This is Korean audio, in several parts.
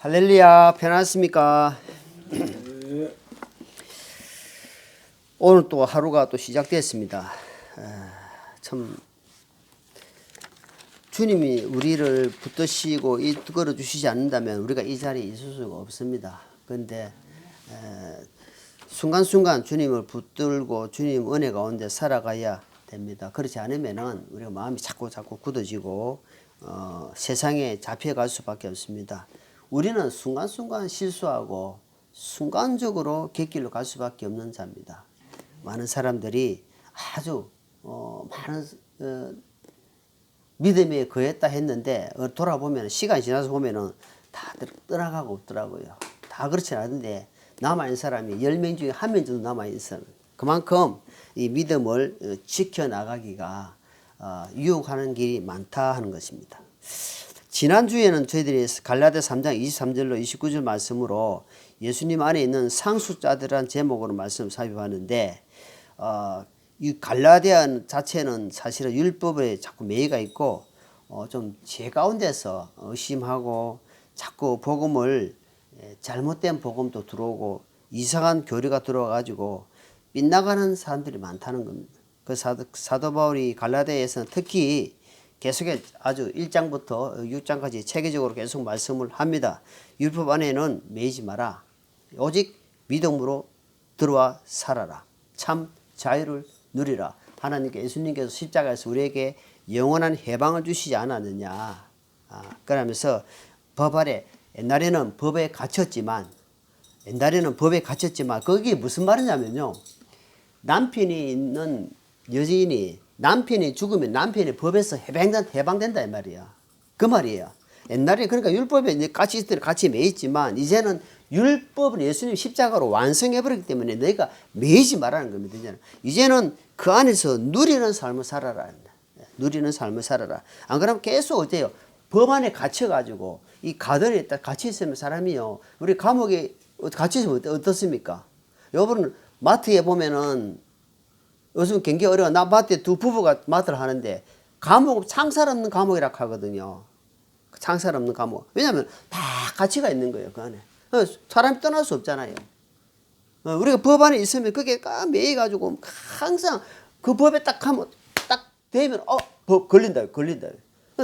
할렐루야, 편안하십니까? 오늘 또 하루가 또 시작됐습니다. 참 주님이 우리를 붙드시고 이끌어 주시지 않는다면 우리가 이 자리에 있을 수가 없습니다. 그런데 순간순간 주님을 붙들고 주님 은혜 가운데 살아가야 됩니다. 그렇지 않으면은 우리가 마음이 자꾸 굳어지고 세상에 잡혀갈 수밖에 없습니다. 우리는 순간순간 실수하고 순간적으로 객길로 갈 수밖에 없는 자입니다. 많은 사람들이 아주 많은 믿음에 거했다 했는데 돌아보면 시간이 지나서 보면은 다 떠나가고 없더라고요. 다 그렇지 않은데 남아있는 사람이 10명 중에 1명 정도 남아있어요. 그만큼 이 믿음을 지켜나가기가 유혹하는 길이 많다 하는 것입니다. 지난주에는 저희들이 갈라디아 3장 23절로 29절 말씀으로 예수님 안에 있는 상속자들이라는 제목으로 말씀을 살펴봤는데 이 갈라디아 자체는 사실은 율법에 자꾸 매이가 있고 좀 제 가운데서 의심하고 자꾸 복음을 잘못된 복음도 들어오고 이상한 교리가 들어와가지고 빗나가는 사람들이 많다는 겁니다. 그 사도 바울이 갈라디아에서는 특히 계속해 아주 1장부터 6장까지 체계적으로 계속 말씀을 합니다. 율법 안에는 매이지 마라. 오직 믿음으로 들어와 살아라. 참 자유를 누리라. 하나님께 예수님께서 십자가에서 우리에게 영원한 해방을 주시지 않았느냐. 그러면서 법 아래 옛날에는 법에 갇혔지만 거기에 무슨 말이냐면요. 남편이 있는 여인이 남편이 죽으면 남편이 법에서 해방된다 이 말이야. 그 말이에요. 옛날에 그러니까 율법에 같이 매있지만 이제는 율법을 예수님 십자가로 완성해버렸기 때문에 너희가 매이지 말라는 겁니다. 이제는 그 안에서 누리는 삶을 살아라. 누리는 삶을 살아라. 안 그러면 계속 어때요? 법 안에 갇혀가지고 이 가든에 딱 갇혀있으면 사람이요. 우리 감옥에 갇혀있으면 어떻습니까? 여러분 마트에 보면은 요즘 굉장히 어려워. 나 마트에 두 부부가 마트를 하는데 감옥 창살 없는 감옥이라고 하거든요. 창살 없는 감옥. 왜냐하면 다 가치가 있는 거예요. 그 안에. 사람이 떠날 수 없잖아요. 우리가 법 안에 있으면 그게 매여가지고 항상 그 법에 딱 하면 딱 되면 법 걸린다.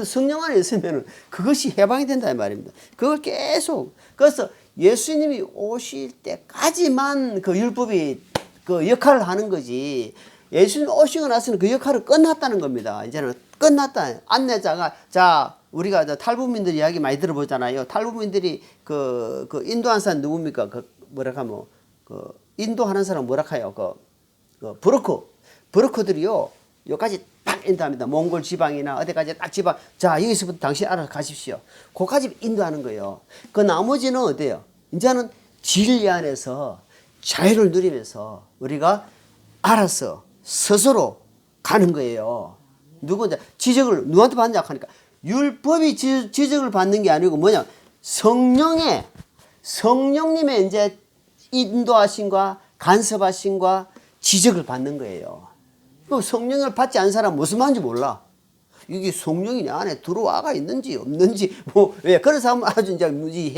성령 안에 있으면 그것이 해방이 된다 이 말입니다. 그걸 계속 그래서 예수님이 오실 때까지만 그 율법이 그 역할을 하는 거지. 예수님 오시고 나서는 그 역할을 끝났다는 겁니다. 이제는 끝났다. 안내자가 자 우리가 탈북민들 이야기 많이 들어보잖아요. 탈북민들이 그 인도한 사람 누굽니까? 인도하는 사람 뭐라 해요? 브로커들이요. 여기까지 딱 인도합니다. 몽골 지방이나 어디까지 딱 지방. 자 여기서부터 당신 알아서 가십시오. 거기까지 인도하는 거예요. 그 나머지는 어때요? 이제는 진리 안에서 자유를 누리면서 우리가 알아서 스스로 가는 거예요. 지적을 누구한테 받느냐 하니까 율법이 지적을 받는 게 아니고 뭐냐 성령님의 이제 인도하심과 간섭하심과 지적을 받는 거예요. 성령을 받지 않은 사람은 무슨 말인지 몰라. 이게 성령이 내 안에 들어와가 있는지 없는지 왜 그런 사람은 아주 이제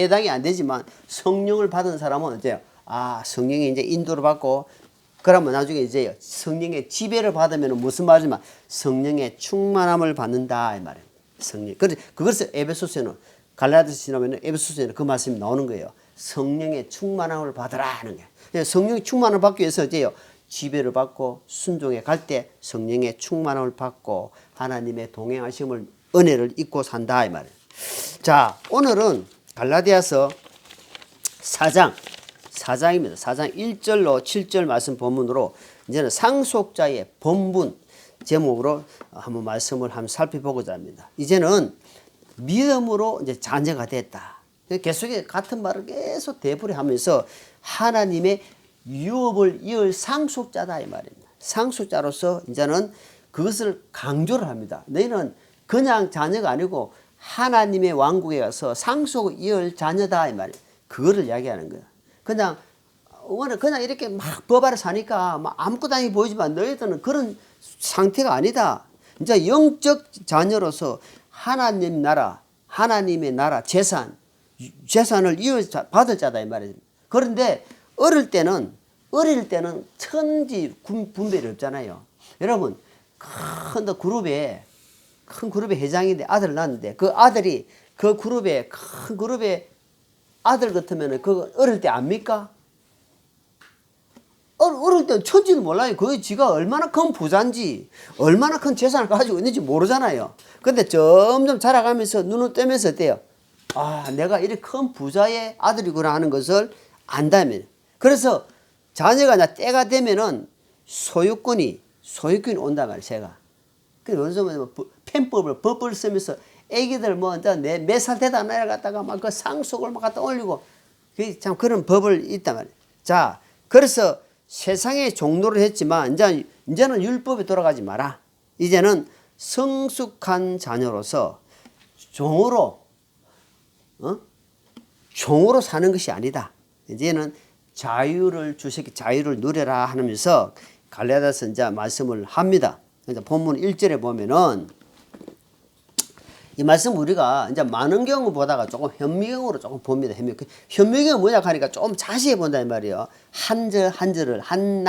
해당이 안 되지만 성령을 받은 사람은 어때요? 성령이 이제 인도를 받고 그러면 나중에 이제 성령의 지배를 받으면 무슨 말이지만 성령의 충만함을 받는다 이 말이에요. 성령. 그것을 에베소서에는 갈라디아서 지나면 에베소서에는 그 말씀이 나오는 거예요. 성령의 충만함을 받으라 하는 거예요. 성령의 충만함을 받기 위해서 어때요? 지배를 받고 순종해 갈 때 성령의 충만함을 받고 하나님의 동행하심을 은혜를 입고 산다 이 말이에요. 자 오늘은 갈라디아서 4장입니다. 4장 1절로 7절 말씀 본문으로 이제는 상속자의 본분 제목으로 한번 말씀을 한번 살펴보고자 합니다. 이제는 믿음으로 이제 자녀가 됐다. 계속해 같은 말을 계속 되풀이하면서 하나님의 유업을 이을 상속자다 이 말입니다. 상속자로서 이제는 그것을 강조를 합니다. 너희는 그냥 자녀가 아니고 하나님의 왕국에 가서 상속을 이을 자녀다 이 말이에요. 그거를 이야기하는 거예요. 그냥 이렇게 막 법 아래 사니까 막 아무것도 아니게 보이지만 너희들은 그런 상태가 아니다. 이제 영적 자녀로서 하나님의 나라, 재산, 재산을 이어받을 자다 이 말이에요. 그런데 어릴 때는 천지 분별이 없잖아요. 여러분 큰 그룹의 회장인데 아들을 낳았는데 그 아들이 큰 그룹의 아들 같으면 그거 어릴 때 압니까? 어릴 때 천지도 몰라요. 그 지가 얼마나 큰 부자인지 얼마나 큰 재산을 가지고 있는지 모르잖아요. 근데 점점 자라가면서 눈을 뜨면서 어때요? 아, 내가 이렇게 큰 부자의 아들이구나 하는 것을 안다면. 그래서 자녀가 때가 되면은 소유권이 온단 말이에요, 제가. 그래서 편법을, 법을 쓰면서 애기들 몇 살 되다 내려갔다가 막 그 상속을 막 갖다 올리고, 참 그런 법을 있단 말이에요. 자, 그래서 세상에 종로를 했지만, 이제는 율법에 돌아가지 마라. 이제는 성숙한 자녀로서 종으로 사는 것이 아니다. 이제는 자유를 누려라 하면서 갈라디아서 이제 말씀을 합니다. 그래서 본문 1절에 보면은 이 말씀 우리가 이제 많은 경우 보다가 조금 현미경으로 조금 봅니다. 현미경은 뭐냐 하니까 좀 자세히 본다는 말이에요. 한 절을 한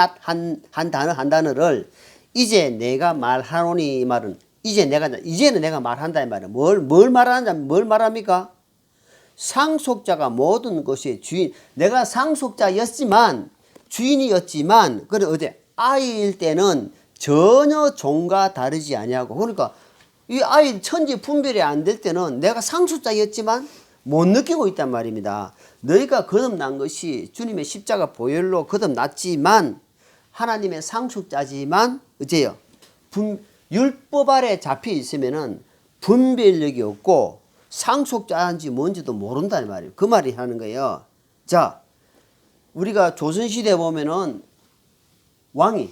단어를 이제 내가 말하노니 말은 이제는 내가 말한다 이 말이에요. 뭘 말합니까? 상속자가 모든 것의 주인. 내가 상속자였지만 주인이었지만 그래 아이일 때는 전혀 종과 다르지 아니하고 그러니까 이 아이 천지 분별이 안 될 때는 내가 상속자였지만 못 느끼고 있단 말입니다. 너희가 거듭난 것이 주님의 십자가 보혈로 거듭났지만 하나님의 상속자지만 어째요? 율법 아래 잡혀 있으면은 분별력이 없고 상속자인지 뭔지도 모른다는 말이에요. 그 말이 하는 거예요. 자, 우리가 조선시대에 보면은 왕이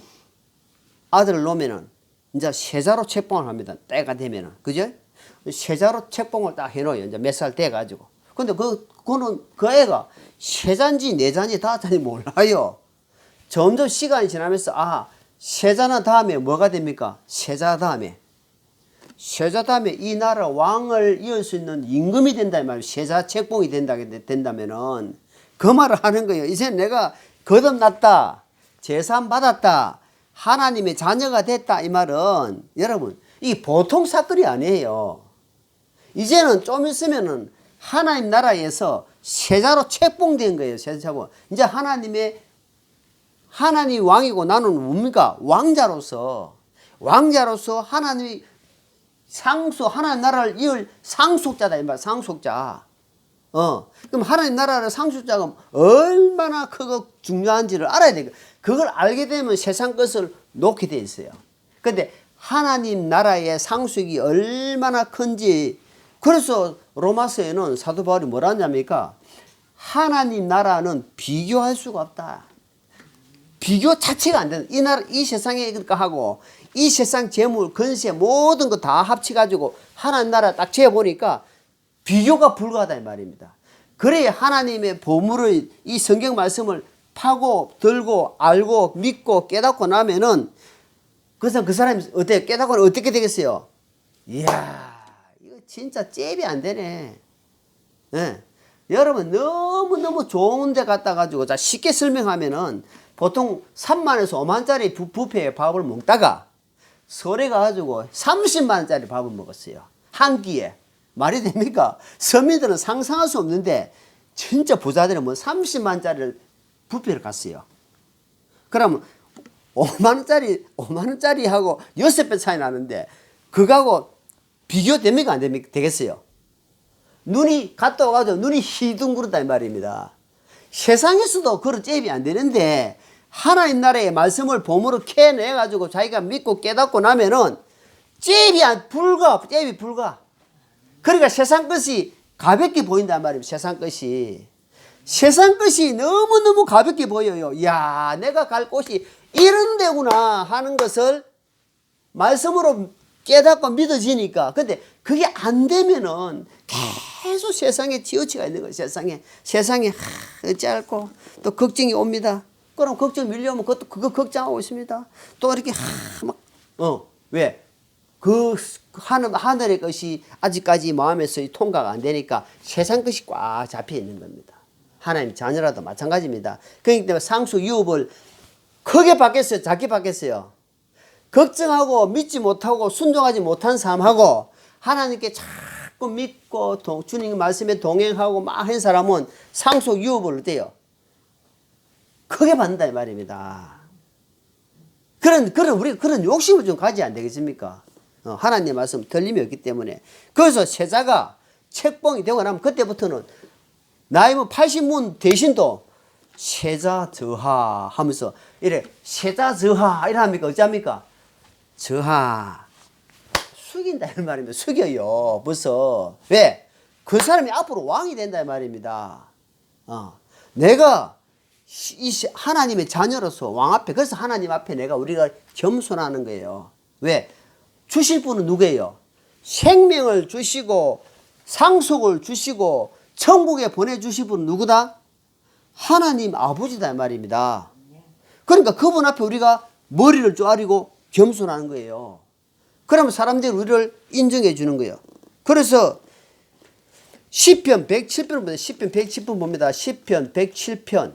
아들을 놓으면은 이제 세자로 책봉을 합니다. 때가 되면은. 그죠? 세자로 책봉을 딱 해놓아요. 이제 몇 살 돼가지고. 근데 그 애가 세자인지 내자인지 다자인지 몰라요. 점점 시간이 지나면서, 세자는 다음에 뭐가 됩니까? 세자 다음에 이 나라 왕을 이을 수 있는 임금이 된다 이 말이에요. 세자 책봉이 된다면은 그 말을 하는 거예요. 이제 내가 거듭났다, 재산 받았다, 하나님의 자녀가 됐다 이 말은 여러분 이 보통 사건이 아니에요. 이제는 좀 있으면은 하나님 나라에서 세자로 책봉된 거예요. 세자고 이제 하나님 왕이고 나는 뭡니까? 왕자로서 하나님 나라를 이을 상속자다 이 말. 상속자. 그럼 하나님 나라를 상속자가 얼마나 크고 중요한지를 알아야 돼. 그걸 알게 되면 세상 것을 놓게 돼 있어요. 근데 하나님 나라의 상속이 얼마나 큰지 그래서 로마서에는 사도 바울이 뭐라 하냐니까 하나님 나라는 비교할 수가 없다. 비교 자체가 안 되는 이 세상에 그러니까 하고 이 세상 재물, 건세 모든 거 다 합쳐가지고 하나님 나라 딱 재보니까 비교가 불가하다 이 말입니다. 그래야 하나님의 보물을 이 성경 말씀을 파고 들고 알고 믿고 깨닫고 나면은 그래서 그 사람이 깨닫고 어떻게 되겠어요? 이야 이거 진짜 잽이 안 되네. 네. 여러분 너무너무 좋은 데 갔다 가지고 자 쉽게 설명하면은 보통 3만에서 5만짜리 뷔페에 밥을 먹다가 서울에 가가지고 30만원짜리 밥을 먹었어요. 한 끼에. 말이 됩니까? 서민들은 상상할 수 없는데 진짜 부자들은 30만원짜리 뷔페를 갔어요. 그러면 5만원짜리하고 6배 차이 나는데 그거하고 비교됩니까? 안 됩니까? 되겠어요? 눈이 갔다 와가지고 눈이 희둥그렇다 이 말입니다. 세상에서도 그런 잽이 안 되는데 하나님 나라의 말씀을 봄으로 캐내가지고 자기가 믿고 깨닫고 나면은 잽이 불가. 그러니까 세상 것이 가볍게 보인단 말입니다. 세상 것이 너무너무 가볍게 보여요. 이야, 내가 갈 곳이 이런 데구나 하는 것을 말씀으로 깨닫고 믿어지니까. 근데 그게 안 되면은 계속 세상에 치우치가 있는 거예요. 세상에 어찌할꼬 또 걱정이 옵니다. 그럼 걱정 밀려오면 그거 걱정하고 있습니다. 또 이렇게 왜? 그 하늘의 것이 아직까지 마음에서 통과가 안 되니까 세상 것이 꽉 잡혀 있는 겁니다. 하나님 자녀라도 마찬가지입니다. 그렇기 때문에 상수 유업을 크게 받겠어요? 작게 받겠어요? 걱정하고 믿지 못하고 순종하지 못한 삶하고 하나님께 자꾸 믿고 주님 말씀에 동행하고 막 한 사람은 상속 유업을 어때요? 크게 받는다 이 말입니다. 우리가 그런 욕심을 좀 가지 안 되겠습니까? 하나님의 말씀 들림이 없기 때문에. 그래서 세자가 책봉이 되고 나면 그때부터는 나이 뭐 80문 대신도 세자 저하 하면서 이래 세자 저하 이래 합니까? 어찌합니까? 저하 숙인다 이 말입니다. 숙여요 벌써. 왜? 그 사람이 앞으로 왕이 된다 이 말입니다. 내가 이 하나님의 자녀로서 왕 앞에, 그래서 하나님 앞에 우리가 겸손하는 거예요. 왜? 주실 분은 누구예요? 생명을 주시고 상속을 주시고 천국에 보내주실 분은 누구다? 하나님 아버지다 이 말입니다. 그러니까 그분 앞에 우리가 머리를 쪼아리고 겸손하는 거예요. 그러면 사람들이 우리를 인정해 주는 거예요. 그래서 시편 107편, 시편 110편 봅니다. 시편 107편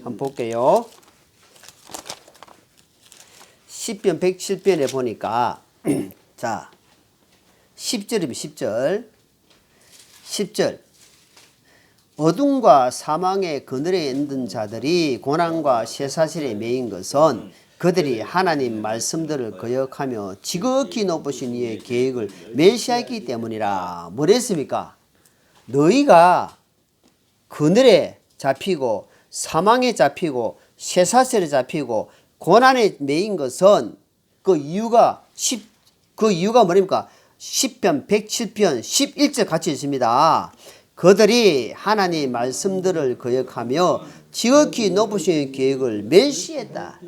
한번 볼게요. 시편 107편에 보니까 자 10절입니다. 10절 어둠과 사망의 그늘에 있는 자들이 고난과 쇠사슬에 매인 것은 그들이 하나님 말씀들을 거역하며 지극히 높으신 이의 계획을 멸시하기 때문이라. 뭐랬습니까? 너희가 그늘에 잡히고 사망에 잡히고 쇠사슬에 잡히고 고난에 매인 것은 그 이유가 뭐입니까? 시편 107편 11절 같이 있습니다. 그들이 하나님 말씀들을 거역하며 지극히 높으신 계획을 멸시했다.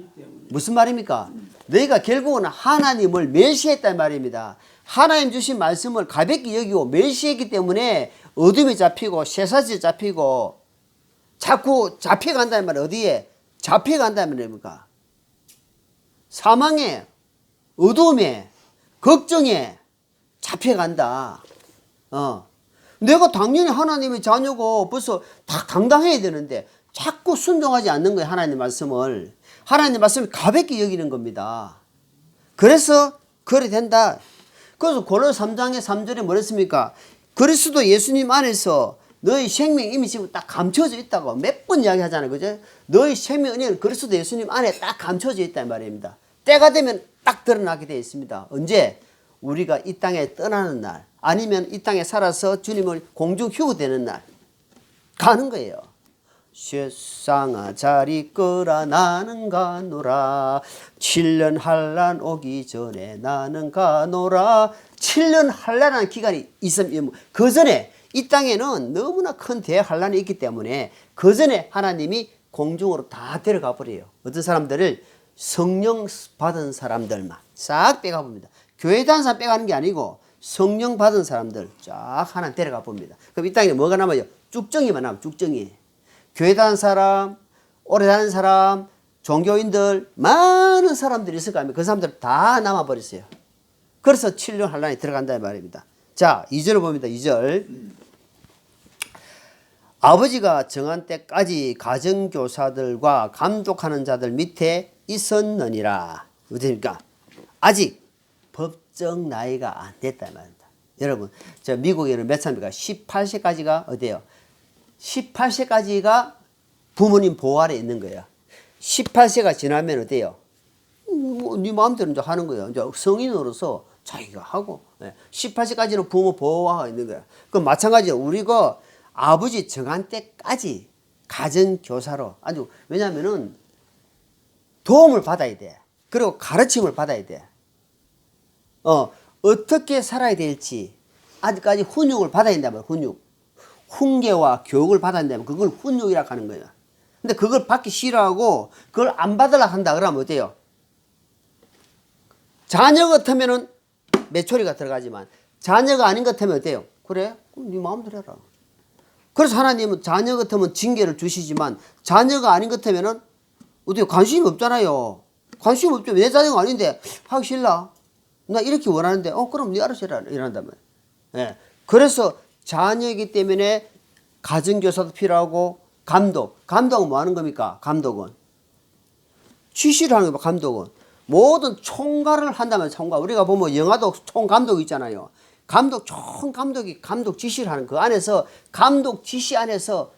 무슨 말입니까? 너희가 결국은 하나님을 멸시했단 말입니다. 하나님 주신 말씀을 가볍게 여기고 멸시했기 때문에 어둠에 잡히고 쇠사슬에 잡히고 자꾸 잡혀간다는 말은 어디에? 잡혀간다는 말입니까? 사망에, 어둠에, 걱정에 잡혀간다. 내가 당연히 하나님의 자녀고 벌써 다 당당해야 되는데 자꾸 순종하지 않는 거예요. 하나님 말씀을. 하나님 말씀을 가볍게 여기는 겁니다. 그래서 그래 된다. 그래서 고린도서 3장의 3절에 뭐랬습니까? 그리스도 예수님 안에서 너희 생명 이미 지금 딱 감춰져 있다고 몇 번 이야기하잖아요. 그죠? 너희 생명 은혜는 그리스도 예수님 안에 딱 감춰져 있다는 말입니다. 때가 되면 딱 드러나게 되어 있습니다. 언제? 우리가 이 땅에 떠나는 날, 아니면 이 땅에 살아서 주님을 공중 휴거되는 날 가는 거예요. 세상아 잘 있거라 나는 가노라 7년 한란 오기 전에 나는 가노라. 7년 한란한 기간이 있으면 그 전에 이 땅에는 너무나 큰 대한란이 있기 때문에 그 전에 하나님이 공중으로 다 데려가 버려요. 어떤 사람들을 성령 받은 사람들만 싹 빼가 봅니다. 교회 다니는 사람 빼가는 게 아니고 성령 받은 사람들 쫙 하나 데려가 봅니다. 그럼 이 땅에 뭐가 남아요? 쭉정이만 남아요. 쭉정이. 교회 다니는 사람, 오래 다니는 사람, 종교인들 많은 사람들이 있을 거 아닙니까? 그 사람들 다 남아버렸어요. 그래서 7년 한란에 들어간다는 말입니다. 자, 2절을 봅니다. 2절. 아버지가 정한 때까지 가정교사들과 감독하는 자들 밑에 있었느니라. 어떻습니까? 아직 법정 나이가 안 됐단 말입니다. 여러분, 저 미국에는 몇 살입니까? 18세까지가 어때요? 18세까지가 부모님 보호 아래 있는 거예요. 18세가 지나면 어때요? 네 마음대로 이제 하는 거예요. 이제 성인으로서 자기가 하고 18세까지는 부모 보호하고 있는 거야. 그럼 마찬가지로 우리가 아버지 정한 때까지 가정교사로 아주 왜냐하면은 도움을 받아야 돼. 그리고 가르침을 받아야 돼. 어떻게 살아야 될지 아직까지 훈육을 받아야 된다면 훈육. 훈계와 교육을 받아야 된다면 그걸 훈육이라고 하는 거예요. 근데 그걸 받기 싫어하고 그걸 안 받으려고 한다 그러면 어때요? 자녀 같으면은 매초리가 들어가지만 자녀가 아닌 것 같으면 어때요? 그래? 그럼 네 마음대로 해라. 그래서 하나님은 자녀 같으면 징계를 주시지만 자녀가 아닌 것 같으면은 어때요? 관심이 없잖아요. 관심 없죠. 내 자녀가 아닌데 하기 싫나? 나 이렇게 원하는데, 그럼 네 알아서 해라. 이런단 말이에요. 예. 그래서 자녀이기 때문에 가정교사도 필요하고, 감독은 뭐 하는 겁니까? 감독은. 지시를 하는 겁니다, 감독은. 모든 총괄을 한다면 총괄. 우리가 보면 영화도 총감독 있잖아요. 총감독이 감독 지시를 하는 그 안에서, 감독 지시 안에서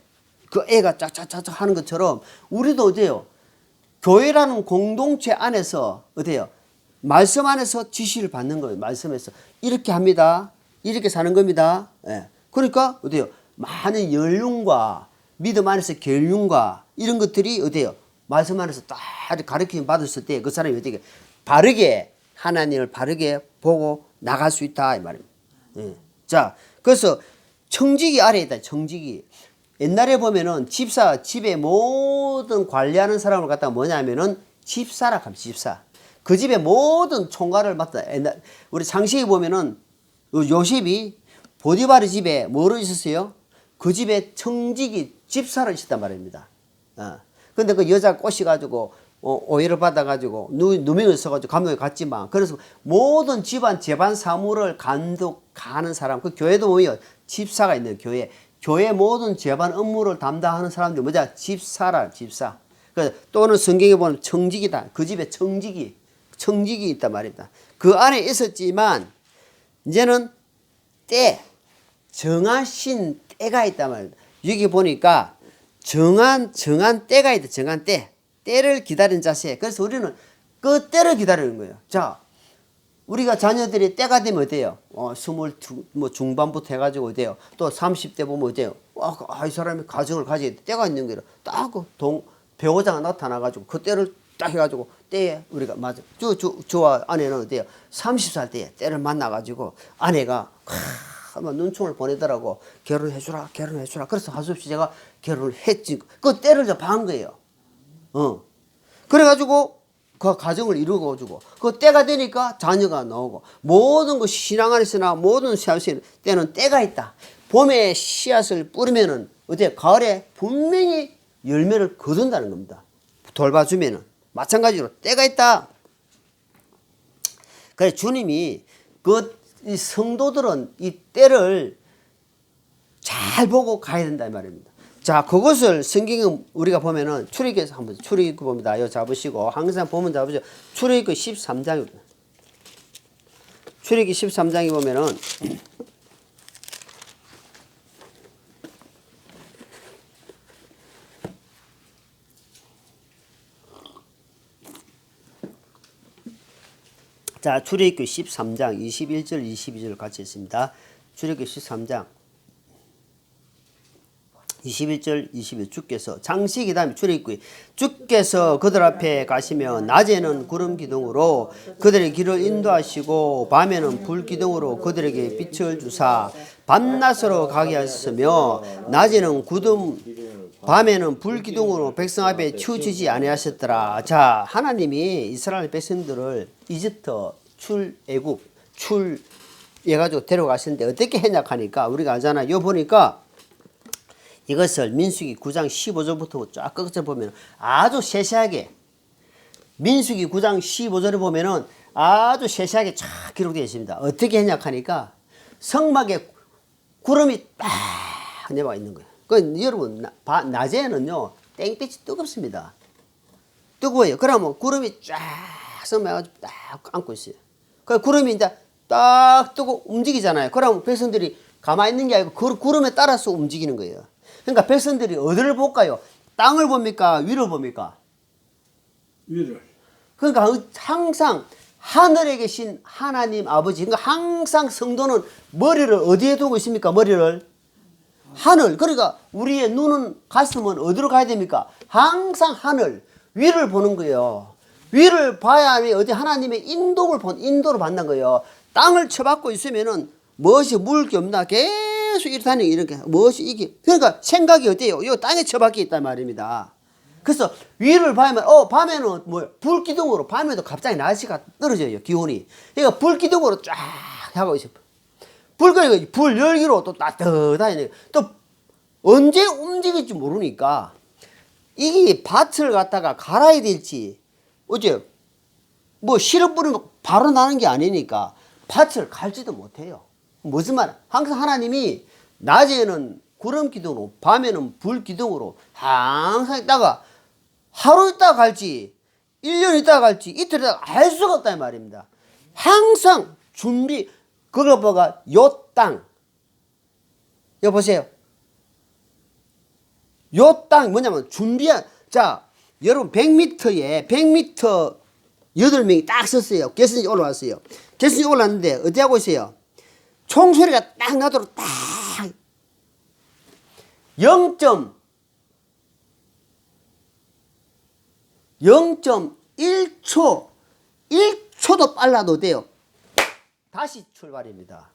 그 애가 짝짝짝짝 하는 것처럼 우리도 어때요? 교회라는 공동체 안에서 어때요? 말씀 안에서 지시를 받는 거예요. 말씀에서. 이렇게 합니다. 이렇게 사는 겁니다. 예. 그러니까 어때요? 많은 연륜과 믿음 안에서 결륜과 이런 것들이 어때요? 말씀 안에서 딱 가르침 받았을 때 그 사람이 어떻게 바르게 하나님을 바르게 보고 나갈 수 있다 이 말입니다. 예. 자, 그래서 청지기 아래에 있다. 청지기. 옛날에 보면은 집에 모든 관리하는 사람을 갖다가 뭐냐면은 집사라 합니다. 집사. 그 집의 모든 총괄을 맡다. 우리 창세기 보면은 요셉이 보디바르 집에 뭐로 있었어요? 그 집에 청지기 집사로 있었단 말입니다. 근데 그 여자 꼬셔가지고 오해를 받아가지고 누명을 써가지고 감독에 갔지만, 그래서 모든 집안 재반 사무를 감독하는 사람, 그 교회도 뭐예요? 집사가 있는 교회 모든 재반 업무를 담당하는 사람들이 뭐냐? 집사라, 집사. 또는 성경에 보면 청지기다. 그 집에 청지기 있단 말입니다. 그 안에 있었지만 이제는 정하신 때가 있단 말입니다. 여기 보니까 정한 때가 있다. 정한 때를 기다리는 자세. 그래서 우리는 그 때를 기다리는 거예요. 자, 우리가 자녀들이 때가 되면 어때요? 22, 뭐 중반부터 해가지고 어때요? 또 30대 보면 어때요? 이 사람이 가정을 가져야 돼. 때가 있는 거예요. 딱 배우자가 나타나가지고 그 때를 딱 해가지고 때에 우리가 맞아. 저와 아내는 어때요? 30살 때를 만나가지고 아내가 눈총을 보내더라고. 결혼해주라. 그래서 할 수 없이 제가 결혼을 했지. 그 때를 봐한 거예요. 그래가지고 그 가정을 이루어가지고 그 때가 되니까 자녀가 나오고, 모든 그 신앙 안에서나 모든 세상에서 때는 때가 있다. 봄에 씨앗을 뿌리면은 어때? 가을에 분명히 열매를 거둔다는 겁니다. 돌봐주면은 마찬가지로 때가 있다. 그래 주님이 이 성도들은 이 때를 잘 보고 가야 된다 이 말입니다. 자, 그것을 성경에 우리가 보면은 출애굽에서 한번 출애굽 봅니다. 요 잡으시고 항상 보면 잡으시고 출애굽 13장입니다. 출애굽 13장에 보면은 자, 출애굽 13장 21절 22절 같이 있습니다. 출애굽 13장 21절 22절 주께서 장식이 다음에 출애굽 주께서 그들 앞에 가시며 낮에는 구름 기둥으로 그들의 길을 인도하시고 밤에는 불 기둥으로 그들에게 빛을 주사 밤낮으로 가게 하셨으며 낮에는 밤에는 불 기둥으로 백성 앞에 치우치지 아니하셨더라. 자, 하나님이 이스라엘 백성들을 이집트 출애굽 해가지고 데려가시는데 어떻게 했냐 하니까 우리가 알잖아. 요 보니까 이것을 민수기 9장 15절부터 쫙 끝을 보면 아주 세세하게, 민수기 9장 15절에 보면은 아주 세세하게 쫙 기록되어 있습니다. 어떻게 했냐 하니까 성막에 구름이 딱 내려와 있는 거예요. 여러분 낮에는요 땡볕이 뜨겁습니다. 뜨거워요. 그러면 구름이 쫙 성막에 딱 안고 있어요. 그 구름이 이제 딱 뜨고 움직이잖아요. 그러면 백성들이 가만히 있는 게 아니고 그 구름에 따라서 움직이는 거예요. 그러니까 백성들이 어디를 볼까요? 땅을 봅니까? 위를 봅니까? 위를. 그러니까 항상 하늘에 계신 하나님 아버지, 그러니까 항상 성도는 머리를 어디에 두고 있습니까? 머리를 하늘. 그러니까 우리의 눈은, 가슴은 어디로 가야 됩니까? 항상 하늘 위를 보는 거예요. 위를 봐야 어디 하나님의 인도를 받는 거예요. 땅을 쳐박고 있으면은 무엇이 물을 게 없나 계속 이렇다니 이렇게 무엇이 이게, 그러니까 생각이 어때요? 이 땅에 처박혀 있단 말입니다. 그래서 위를 봐야면 밤에는 뭐 불기둥으로, 밤에도 갑자기 날씨가 떨어져요, 기온이. 그러니까 불기둥으로 쫙 하고 있어요. 불 열기로 또 따뜻하게, 또 언제 움직일지 모르니까 이게 밭을 갖다가 갈아야 될지, 어째 뭐 씨를 뿌리면 바로 나는 게 아니니까 밭을 갈지도 못해요. 무슨 말? 항상 하나님이 낮에는 구름 기둥으로 밤에는 불 기둥으로 항상 있다가 하루 있다가 갈지 1년 있다가 갈지 이틀 있다가 알 수가 없다 이 말입니다. 항상 준비 그거 뭐가 요 땅. 여기 보세요. 요 땅이 뭐냐면 준비한 자 여러분 100m에 100m 8명이 딱 섰어요. 결승이 올라왔어요. 결승이 올라왔는데 어디 하고 있어요? 총소리가 딱 나도록 딱 0.1초 1초도 빨라도 돼요. 다시 출발입니다.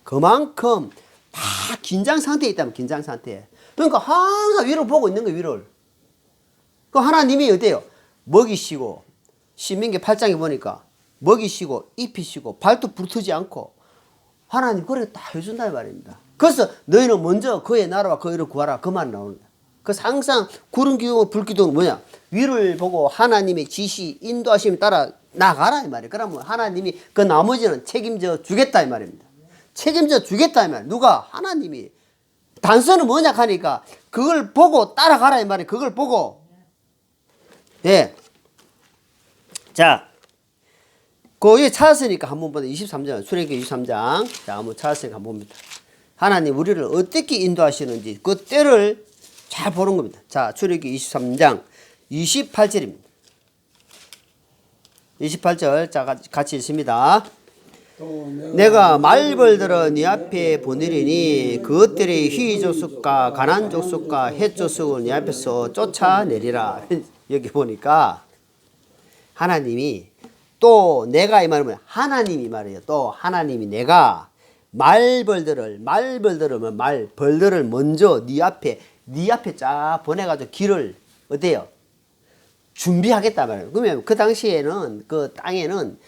그만큼 다 긴장 상태에 있다면 긴장 상태에. 그러니까 항상 위를 보고 있는 거예요. 위를. 그 하나님이 어때요? 먹이시고 신명기 8장에 보니까 먹이시고 입히시고 발도 부르트지 않고 하나님 그렇게 다 해준다 이 말입니다. 그래서 너희는 먼저 그의 나라와 그 의를 구하라 그 말 나옵니다. 그래서 항상 구름 기둥 불 기둥은 뭐냐? 위를 보고 하나님의 지시 인도하심에 따라 나가라 이 말이에요. 그러면 하나님이 그 나머지는 책임져 주겠다 이 말입니다. 책임져 주겠다 이 말. 누가? 하나님이. 단서는 뭐냐 하니까 그걸 보고 따라가라 이 말이에요. 그걸 보고. 예. 자, 거기 찾았으니까 한번 보자. 23장, 출애굽기 23장. 자, 한번 찾았으니까 한번 봅니다. 하나님 우리를 어떻게 인도하시는지 그 때를 잘 보는 겁니다. 자, 출애굽기 23장 28절입니다. 28절 자 같이 읽습니다. 내가 말벌들을 네 앞에 보내리니 그것들의 희족속과 가난족속과 헷족속을 네 앞에서 쫓아내리라. 여기 보니까 하나님이 또 내가 이 말이면 하나님이 말이에요. 또 하나님이 내가 말벌들을 먼저 네 앞에 쫙 보내가지고 길을 어때요? 준비하겠다 말이에요. 그러면 그 당시에는 그 땅에는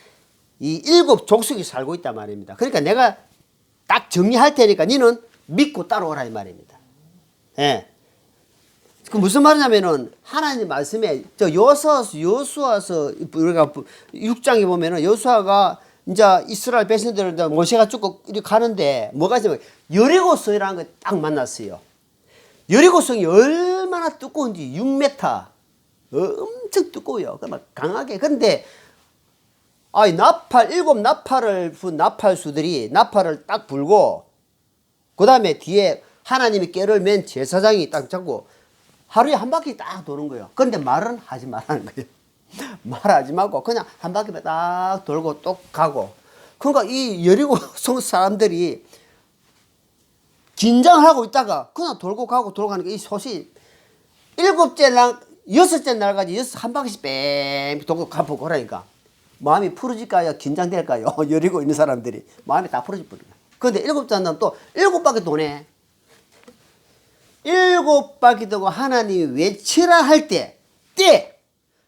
이 7 족속이 살고 있단 말입니다. 그러니까 내가 딱 정리할 테니까 너는 믿고 따라오라 이 말입니다. 예. 그 무슨 말이냐면은 하나님 말씀에 저 여수와서 우리가 6장에 보면은 여수아가 이제 이스라엘 백성들을 모세가 쭉 이렇게 가는데 뭐가 있냐면 여리고성이라는 걸 딱 만났어요. 여리고성이 얼마나 두꺼운지 6m 엄청 두꺼워요. 막 강하게. 그런데 나팔 7 나팔을 분 나팔수들이 나팔을 딱 불고 그 다음에 뒤에 하나님이 꾀를 맨 제사장이 딱 잡고 하루에 한 바퀴 딱 도는 거예요. 그런데 말은 하지 말라는 거예요. 말하지 말고 그냥 한 바퀴 딱 돌고 또 가고. 그러니까 이 여리고성 사람들이 긴장하고 있다가 그냥 돌고 가고 돌아가는 게 이 소식 6째 날까지 한 바퀴씩 뺑 돌고 가보고 그러니까 마음이 풀어질까요? 긴장될까요? 여리고 있는 사람들이 마음이 다 풀어질 거예요. 그런데 7째 날은 또 7바퀴 도네. 7바퀴 도고 하나님이 외치라 할 때,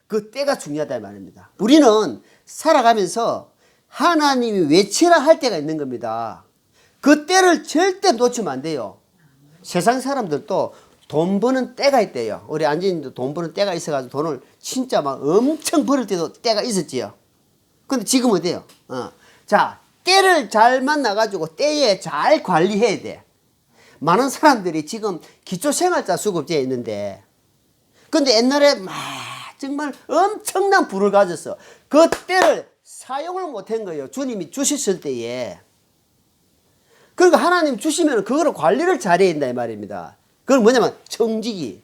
그 때가 중요하다 말입니다. 우리는 살아가면서 하나님이 외치라 할 때가 있는 겁니다. 그 때를 절대 놓치면 안 돼요. 세상 사람들도 돈 버는 때가 있대요. 우리 안지님도 돈 버는 때가 있어가지고 돈을 진짜 막 엄청 벌을 때도 때가 있었지요. 근데 지금은 어때요? 자, 때를 잘 만나가지고 때에 잘 관리해야 돼. 많은 사람들이 지금 기초생활자 수급제에 있는데, 근데 옛날에 정말 엄청난 부를 가졌어. 그 때를 사용을 못한 거예요. 주님이 주셨을 때에. 그러니까 하나님 주시면 그거를 관리를 잘해야 된다 이 말입니다. 그건 뭐냐면 청지기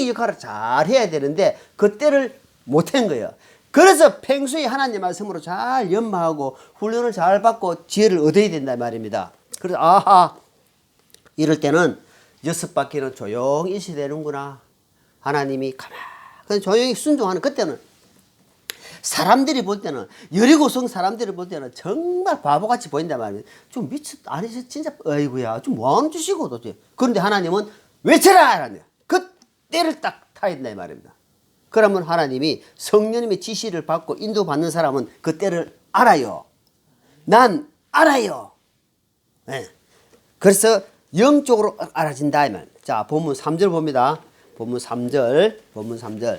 역할을 잘 해야 되는데 그 때를 못한 거예요. 그래서 팽수히 하나님 말씀으로 잘 연마하고 훈련을 잘 받고 지혜를 얻어야 된다 이 말입니다. 그래서 이럴 때는 6바퀴는 조용히 있어야 되는구나. 하나님이 가만히 조용히 순종하는 그때는 사람들이 볼 때는 여리고성 사람들이 볼 때는 정말 바보같이 보인단 말이에요. 좀 아니 진짜 어이구야 좀 뭐하는 짓이고 도대체. 그런데 하나님은 외쳐라! 그 때를 딱 타야 된다 이 말입니다. 그러면 하나님이 성령님의 지시를 받고 인도받는 사람은 그 때를 알아요. 난 알아요. 네. 그래서 영적으로 알아진다 이 말. 자, 본문 3절 봅니다. 본문 3절.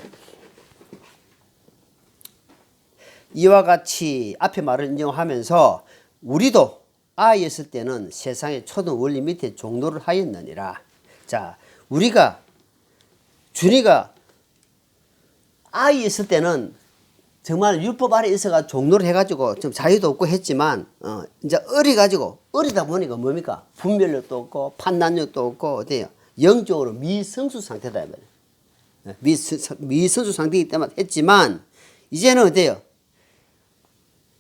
이와 같이 앞에 말을 인정하면서 우리도 아이였을 때는 세상의 초등 원리 밑에 종로를 하였느니라. 자, 준이가 아이였을 때는 정말 율법 아래 있어가 종로를 해가지고 좀 자유도 없고 했지만, 이제 어리다 보니까 뭡니까? 분별력도 없고, 판단력도 없고, 어때요? 영적으로 미성숙 상태다, 이 말이에요. 미성숙 상태이기 때문에 했지만, 이제는 어때요?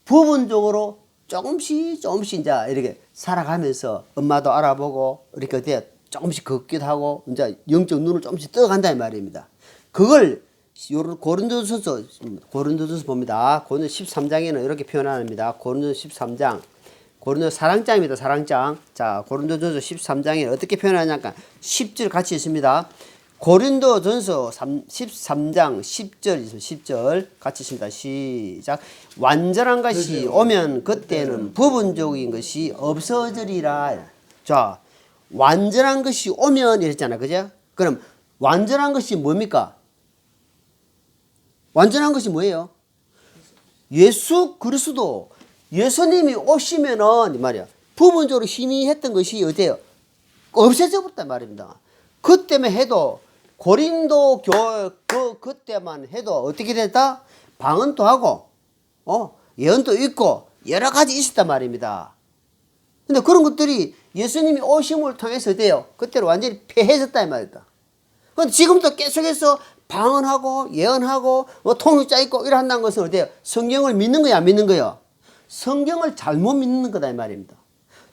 부분적으로 조금씩 이제 이렇게 살아가면서 엄마도 알아보고, 이렇게 어때요? 조금씩 걷기도 하고, 이제 영적 눈을 조금씩 떠간다, 이 말입니다. 그걸 고린도전서 봅니다. 고린도 13장에는 이렇게 표현합니다. 고린도 13장. 고린도 사랑장입니다. 사랑장. 자, 고린도전서 13장에 어떻게 표현하냐니까 10절 같이 있습니다. 고린도전서 13장 10절 있습니다. 10절 같이 있습니다. 시작. 완전한 것이 오면 그때는 부분적인 것이 없어지리라. 자, 완전한 것이 오면 이랬잖아. 그죠? 그럼 완전한 것이 뭡니까? 완전한 것이 뭐예요? 예수 그리스도, 예수님이 오시면은, 이 말이야. 부분적으로 희미했던 것이 어때요? 없어져 버렸단 말입니다. 그때만 해도, 고린도 그때만 해도 어떻게 됐다? 방언도 하고, 예언도 있고, 여러 가지 있었단 말입니다. 근데 그런 것들이 예수님이 오심을 통해서 어때요? 그때로 완전히 폐해졌다, 이 말이다. 근데 지금도 계속해서 방언하고 예언하고 통역자 있고 이래 한다는 것은 어때요? 성경을 믿는 거야 안 믿는 거야? 성경을 잘못 믿는 거다 이 말입니다.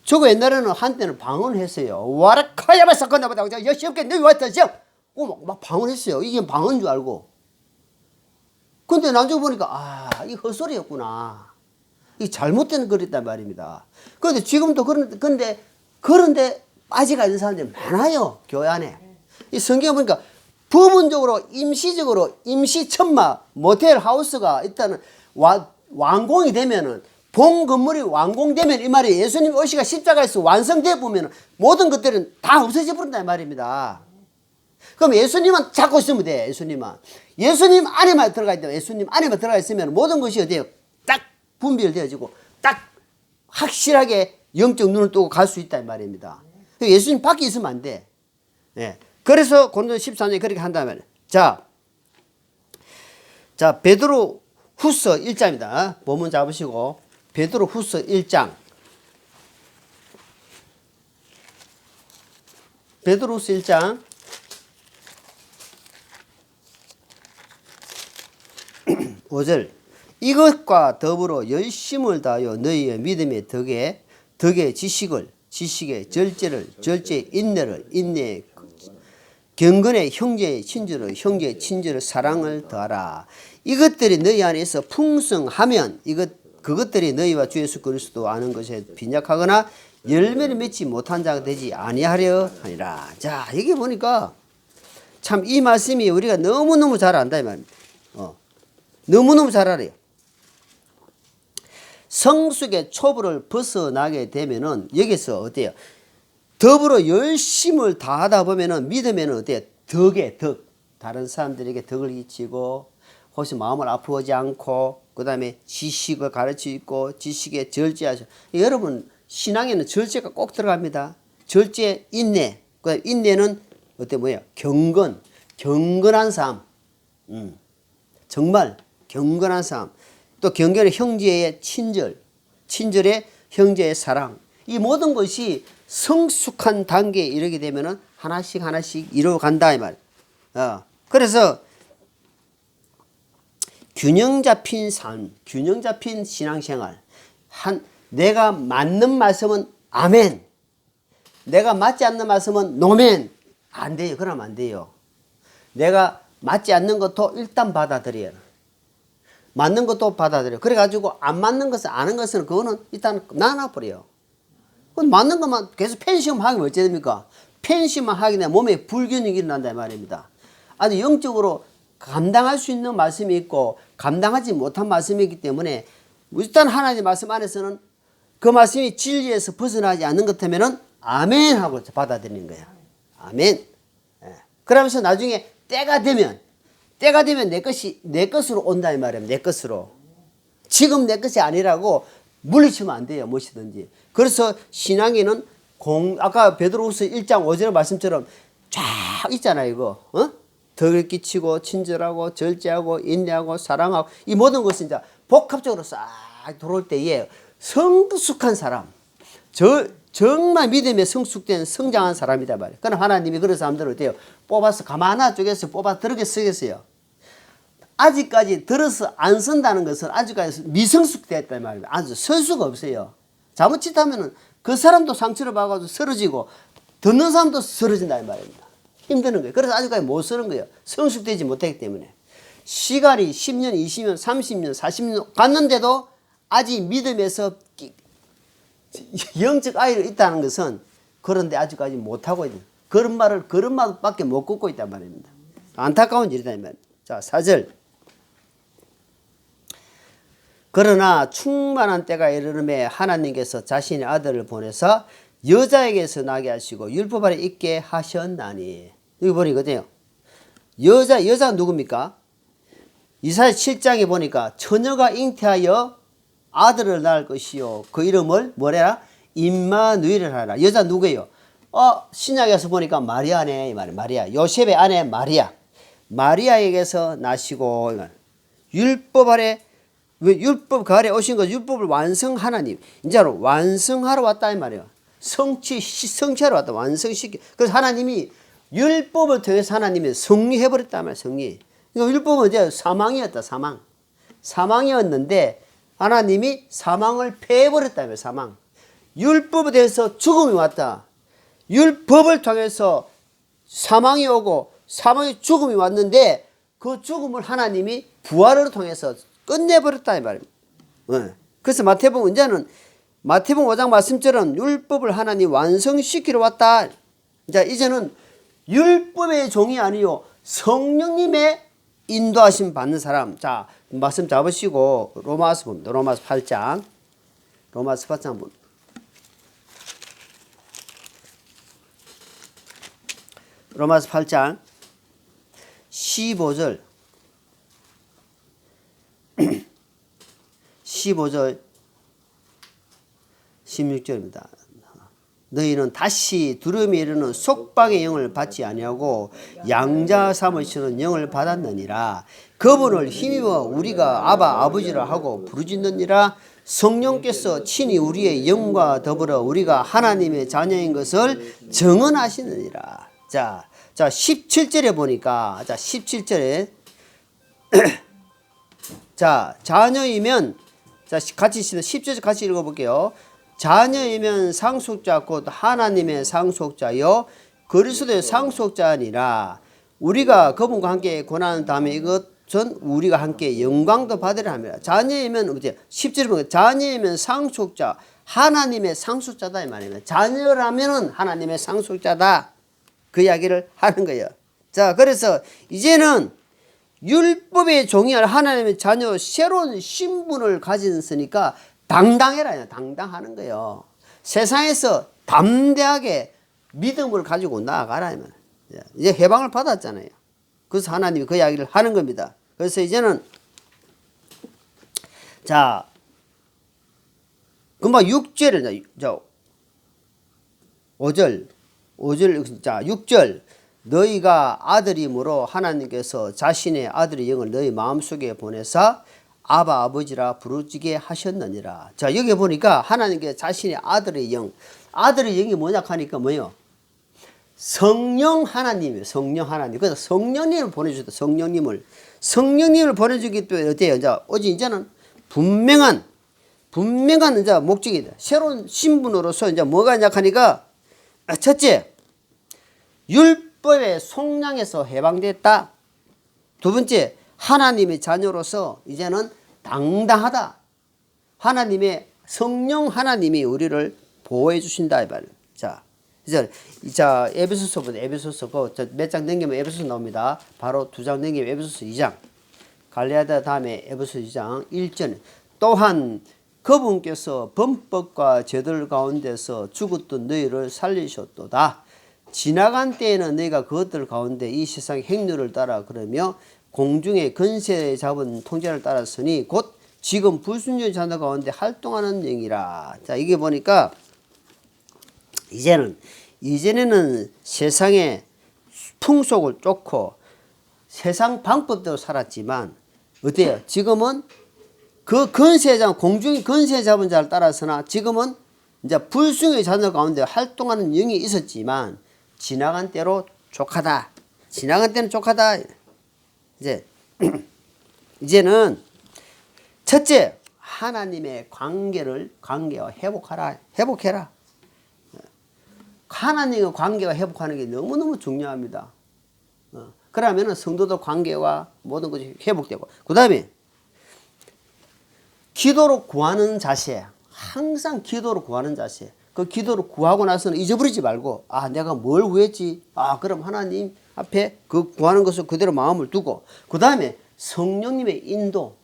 저거 옛날에는 한때는 방언했어요. 와라카야바 사건나보다 여시없게 너희 왔다죠? 막 방언했어요. 이게 방언인 줄 알고. 근데 나중에 보니까 이 헛소리였구나. 이 잘못된 글이단 말입니다. 그런데 지금도 그런데 빠지가 있는 사람들이 많아요. 교회 안에. 이 성경 보니까 부분적으로 임시적으로 임시천막 모텔 하우스가 일단은 완공이 되면은 본 건물이 완공되면 이 말이 예수님 오시가 십자가에서 완성돼 보면은 모든 것들은 다 없어져 버린다 이 말입니다. 그럼 예수님만 잡고 있으면 돼. 예수님 안에만 들어가 있다. 예수님 안에만 들어가 있으면 모든 것이 어디에요? 딱 분별되어지고 딱 확실하게 영적 눈을 뜨고 갈 수 있다 이 말입니다. 예수님 밖에 있으면 안 돼. 예. 그래서 고린도 14장에 그렇게 한다면 자 베드로 후서 1장입니다. 본문 잡으시고 베드로 후서 1장 베드로 후서 1장 5절 이것과 더불어 열심을 다하여 너희의 믿음의 덕에 지식의 절제의 인내의 경건의 형제의 친절을 사랑을 더하라. 이것들이 너희 안에서 풍성하면 그것들이 너희와 주 예수 그리스도 아는 것에 빈약하거나 열매를 맺지 못한 자가 되지 아니하려 하니라. 자, 여기 보니까 참 이 말씀이 우리가 너무너무 잘 안다 이 말입니다. 너무너무 잘 알아요. 성숙의 초보를 벗어나게 되면은 여기서 어때요? 더불어 열심을 다하다 보면은 믿으면은 어때요? 덕. 다른 사람들에게 덕을 끼치고 혹시 마음을 아프지 않고 그 다음에 지식을 가르치고 지식에 절제하셔. 여러분 신앙에는 절제가 꼭 들어갑니다. 절제, 인내. 그 다음에 인내는 뭐예요? 경건한 삶. 정말 경건한 삶. 또 경건의 형제의 친절의 형제의 사랑. 이 모든 것이 성숙한 단계에 이르게 되면은 하나씩 이루어간다 이 말. 그래서 균형 잡힌 삶, 균형 잡힌 신앙생활. 내가 맞는 말씀은 아멘. 내가 맞지 않는 말씀은 노멘. 안 돼요. 그러면 안 돼요. 내가 맞지 않는 것도 일단 받아들여요. 맞는 것도 받아들여요. 그래가지고 안 맞는 것을 아는 것은 그거는 일단 나눠버려요. 맞는 것만 계속 펜시만 하면 어찌 됩니까? 펜시만 하게 되면 몸에 불균형이 일어난다 이 말입니다. 아주 영적으로 감당할 수 있는 말씀이 있고 감당하지 못한 말씀이 있기 때문에 일단 하나님의 말씀 안에서는 그 말씀이 진리에서 벗어나지 않는 것 같으면은 아멘 하고 받아들이는 거야. 아멘. 그러면서 나중에 때가 되면 내 것으로 온다 이 말이에요. 내 것으로. 지금 내 것이 아니라고 물리치면 안 돼요. 무엇이든지. 그래서 신앙에는 아까 베드로후서 1장 5절 말씀처럼 쫙 있잖아요. 이거. 덕을 끼치고 친절하고 절제하고 인내하고 사랑하고 이 모든 것은 이제 복합적으로 싹 들어올 때에 성숙한 사람, 정말 믿음에 성숙된 성장한 사람이다 말이에요. 그럼 하나님이 그런 사람들을 어때요? 뽑아서 가마나 쪽에서 뽑아 들게 쓰겠어요. 아직까지 들어서 안 쓴다는 것은 아직까지 미성숙되었단 말이에요. 아주 설 수가 없어요. 잘못짓하면은 그 사람도 상처를 받아가지고 쓰러지고 듣는 사람도 쓰러진다는 말입니다. 힘드는 거예요. 그래서 아직까지 못 쓰는 거예요. 성숙되지 못했기 때문에. 시간이 10년, 20년, 30년, 40년 갔는데도 아직 믿음에서 영적 아이를 있다는 것은 그런데 아직까지 못하고 있는 그런 말밖에 못 걷고 있단 말입니다. 안타까운 일이다 이 말입니다. 자, 4절. 그러나 충만한 때가 이르름에 하나님께서 자신의 아들을 보내서 여자에게서 나게 하시고 율법 아래 있게 하셨나니. 여기 보니거든요. 여자 누굽니까? 이사야 7장에 보니까 처녀가 잉태하여 아들을 낳을 것이요 그 이름을 뭐래라? 임마누엘을 하라. 여자 누구예요? 신약에서 보니까 마리아네 이 말이에요. 마리아. 요셉의 아내 마리아. 마리아에게서 나시고 율법 아래 율법 아래 오신 것 율법을 완성하나님. 이제로 완성하러 왔다 이 말이에요. 성취하러 왔다. 완성시키. 그래서 하나님이 율법을 통해서 하나님이 성리해버렸단 말이에요. 성리. 그러니까 율법은 이제 사망이었다. 사망이었는데 하나님이 사망을 패해버렸다며. 사망. 율법에 대해서 죽음이 왔다. 율법을 통해서 사망이 오고 사망의 죽음이 왔는데 그 죽음을 하나님이 부활을 통해서 끝내버렸다 이 말입니다. 그래서 마태복음 이제는 마태복음 5장 말씀처럼 율법을 하나님 완성시키러 왔다. 자, 이제는 율법의 종이 아니요 성령님의 인도하심 받는 사람. 자, 말씀 잡으시고 로마서 봅니다. 로마서 8장. 로마서 8장 봅니다. 로마서 8장 15절 15절 16절입니다. 너희는 다시 두려움에 이르는 속박의 영을 받지 아니하고 양자 삼으시는 영을 받았느니라. 그분을 힘입어 우리가 아바 아버지라 하고 부르짖느니라. 성령께서 친히 우리의 영과 더불어 우리가 하나님의 자녀인 것을 증언하시느니라. 자 17절에 보니까 17절에 자 자녀이면 같이 10절 같이 읽어볼게요. 자녀이면 상속자 곧 하나님의 상속자요 그리스도의 상속자니라. 우리가 그분과 함께 고난을 당하며 이것은 우리가 함께 영광도 받으려 합니다. 자녀이면 어때요? 10절에 보면 자녀이면 상속자 하나님의 상속자다 이 말입니다. 자녀라면은 하나님의 상속자다 그 이야기를 하는 거예요. 자, 그래서 이제는 율법의 종이 아니라 하나님의 자녀 새로운 신분을 가졌으니까 당당해라. 당당하는 거예요. 세상에서 담대하게 믿음을 가지고 나아가라. 이제 해방을 받았잖아요. 그래서 하나님이 그 이야기를 하는 겁니다. 그래서 이제는 자 금방 6절에 5절 자 6절 너희가 아들이므로 하나님께서 자신의 아들의 영을 너희 마음속에 보내사 아바 아버지라 부르짖게 하셨느니라. 자 여기 보니까 하나님께서 자신의 아들의 영이 뭐냐 하니까 뭐요? 성령 하나님이에요. 성령 하나님. 그래서 성령님을 보내주셨다. 성령님을 보내주기 때문에 어때요? 이제는 분명한 이제 목적이다. 새로운 신분으로서 이제 뭐가 있냐 하니까 첫째 율법의 속량에서 해방됐다. 두 번째 하나님의 자녀로서 이제는 당당하다. 하나님의 성령 하나님이 우리를 보호해 주신다 이 말이에요. 자 에베소서보다 에베소서 몇 장 넘기면 에베소서 나옵니다. 바로 두 장 넘기면 에베소서 2장. 갈라디아 다음에 에베소서 2장 1절. 또한 그분께서 범법과 죄들 가운데서 죽었던 너희를 살리셨도다. 지나간 때에는 너희가 그것들 가운데 이 세상의 행렬을 따라 그러며 공중의 근세에 잡은 통제를 따랐으니 곧 지금 불순종의 자녀 가운데 활동하는 영이라. 자, 이게 보니까 이전에는 세상의 풍속을 쫓고 세상 방법대로 살았지만 어때요? 지금은 그 건세자, 공중의 건세 잡은 자를 따라서나 지금은 이제 불순의 자녀 가운데 활동하는 영이 있었지만 지나간 때로 족하다. 지나간 때는 족하다. 이제는 첫째, 하나님의 관계와 회복해라. 하나님의 관계가 회복하는 게 너무너무 중요합니다. 그러면은 성도들 관계와 모든 것이 회복되고, 그 다음에 기도로 구하는 자세. 항상 기도로 구하는 자세. 그 기도로 구하고 나서는 잊어버리지 말고, 아, 내가 뭘 구했지? 아, 그럼 하나님 앞에 그 구하는 것을 그대로 마음을 두고, 그 다음에 성령님의 인도.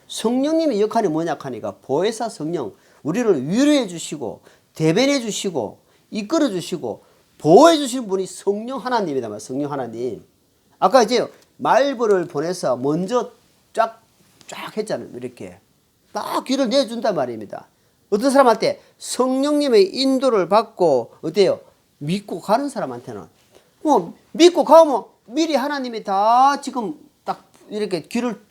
성령님의 역할이 뭐냐 하니까 보혜사 성령, 우리를 위로해 주시고 대변해 주시고 이끌어 주시고 보호해 주시는 분이 성령 하나님이다. 성령 하나님. 아까 이제 말벌을 보내서 먼저 쫙 했잖아요. 이렇게 딱 귀를 내준단 말입니다. 어떤 사람한테 성령님의 인도를 받고 어때요? 믿고 가는 사람한테는 뭐 믿고 가면 미리 하나님이 다 지금 딱 이렇게 귀를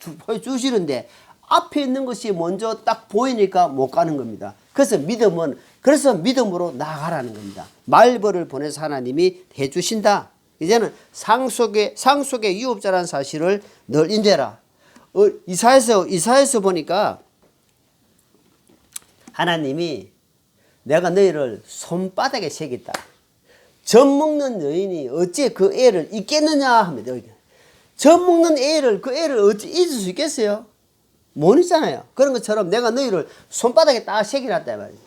주시는데 앞에 있는 것이 먼저 딱 보이니까 못 가는 겁니다. 그래서 믿음으로 나아가라는 겁니다. 말벌을 보내서 하나님이 해주신다. 이제는 상속의 유업자라는 사실을 늘 인지해라. 이사에서 보니까 하나님이 내가 너희를 손바닥에 새겼다. 젖 먹는 여인이 어찌 그 애를 잊겠느냐 합니다. 젖 먹는 애를 그 애를 어찌 잊을 수 있겠어요? 못 잊잖아요. 그런 것처럼 내가 너희를 손바닥에 딱 새겨놨다 말이에요.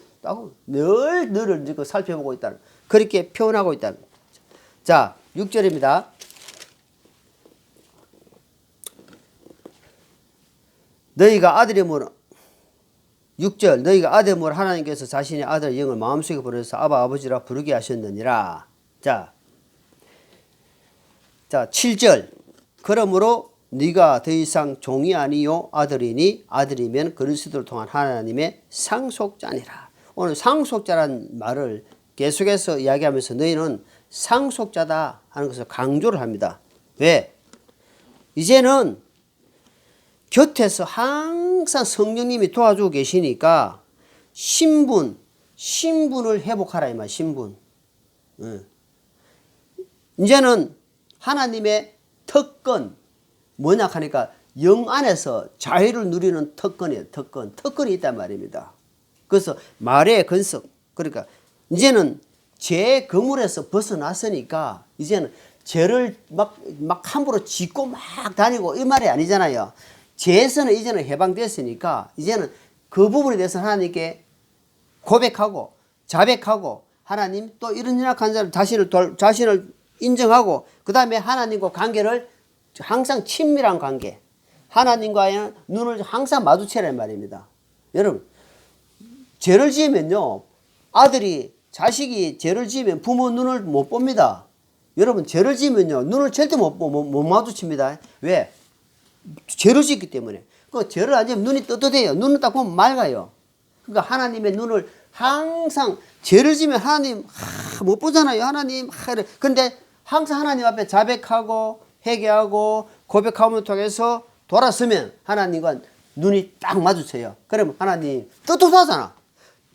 늘 너를 살펴보고 있다는, 그렇게 표현하고 있다는. 자, 6절입니다. 너희가 아들이므로 6절 너희가 아들이므로 하나님께서 자신의 아들 영을 마음속에 보내서 아바 아버지라 부르게 하셨느니라. 자 7절 그러므로 네가 더 이상 종이 아니요 아들이니 아들이면 그리스도를 통한 하나님의 상속자니라. 오늘 상속자란 말을 계속해서 이야기하면서 너희는 상속자다 하는 것을 강조를 합니다. 왜? 이제는 곁에서 항상 성령님이 도와주고 계시니까 신분을 회복하라 이 말. 신분. 이제는 하나님의 특권 뭐냐 하니까 영 안에서 자유를 누리는 특권이에요. 특권이 있단 말입니다. 그래서 말의 근석. 그러니까 이제는 죄 그물에서 벗어났으니까 이제는 죄를 막 함부로 짓고 막 다니고 이 말이 아니잖아요. 죄에서는 이제는 해방됐으니까 이제는 그 부분에 대해서 하나님께 고백하고 자백하고 하나님 또 이런 연약한 자를 자신을 인정하고 그 다음에 하나님과 관계를 항상 친밀한 관계, 하나님과의 눈을 항상 마주치라는 말입니다. 여러분 죄를 지으면요, 자식이 죄를 지으면 부모 눈을 못 봅니다. 여러분 죄를 지으면요 눈을 절대 못 마주칩니다. 왜? 죄를 짓기 때문에. 그 죄를 안 지으면 눈이 떳떳해요. 눈을 딱 보면 맑아요. 그러니까 하나님의 눈을 항상 죄를 지으면 하나님 못 보잖아요. 하나님 근데 항상 하나님 앞에 자백하고 회개하고 고백함을 통해서 돌아서면 하나님과 눈이 딱 마주쳐요. 그러면 하나님 떳떳하잖아.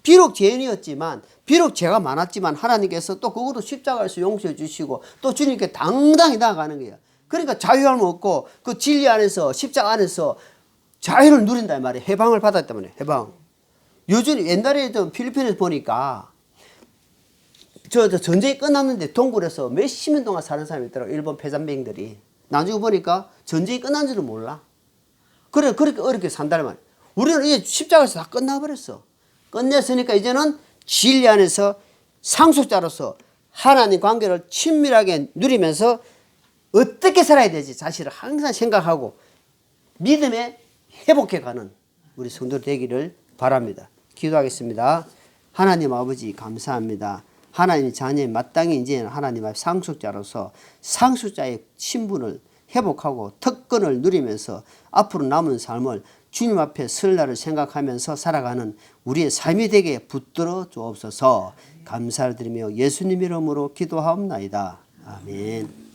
비록 죄인이었지만 비록 죄가 많았지만 하나님께서 또 그것도 십자가에서 용서해 주시고 또 주님께 당당히 나아가는 거예요. 그러니까 자유함을 얻고 그 진리 안에서 십자가 안에서 자유를 누린다 이 말이에요. 해방을 받았단 말이에요. 해방. 요즘 옛날에 필리핀에서 보니까 저 전쟁이 끝났는데 동굴에서 몇십 년 동안 사는 사람이 있더라고요. 일본 패잔병들이. 나중에 보니까 전쟁이 끝난 줄은 몰라. 그래 그렇게 어렵게 산다는 말이에요. 우리는 이제 십자가에서 다 끝나버렸어. 끝냈으니까 이제는 진리 안에서 상속자로서 하나님 관계를 친밀하게 누리면서 어떻게 살아야 되지 자신을 항상 생각하고 믿음에 회복해가는 우리 성도 되기를 바랍니다. 기도하겠습니다. 하나님 아버지 감사합니다. 하나님 자녀의 마땅히 이제 하나님 앞 상속자로서 상속자의 신분을 회복하고 특권을 누리면서 앞으로 남은 삶을 주님 앞에 설날을 생각하면서 살아가는 우리의 삶이 되게 붙들어 주옵소서. 감사를 드리며 예수님 이름으로 기도하옵나이다. 아멘.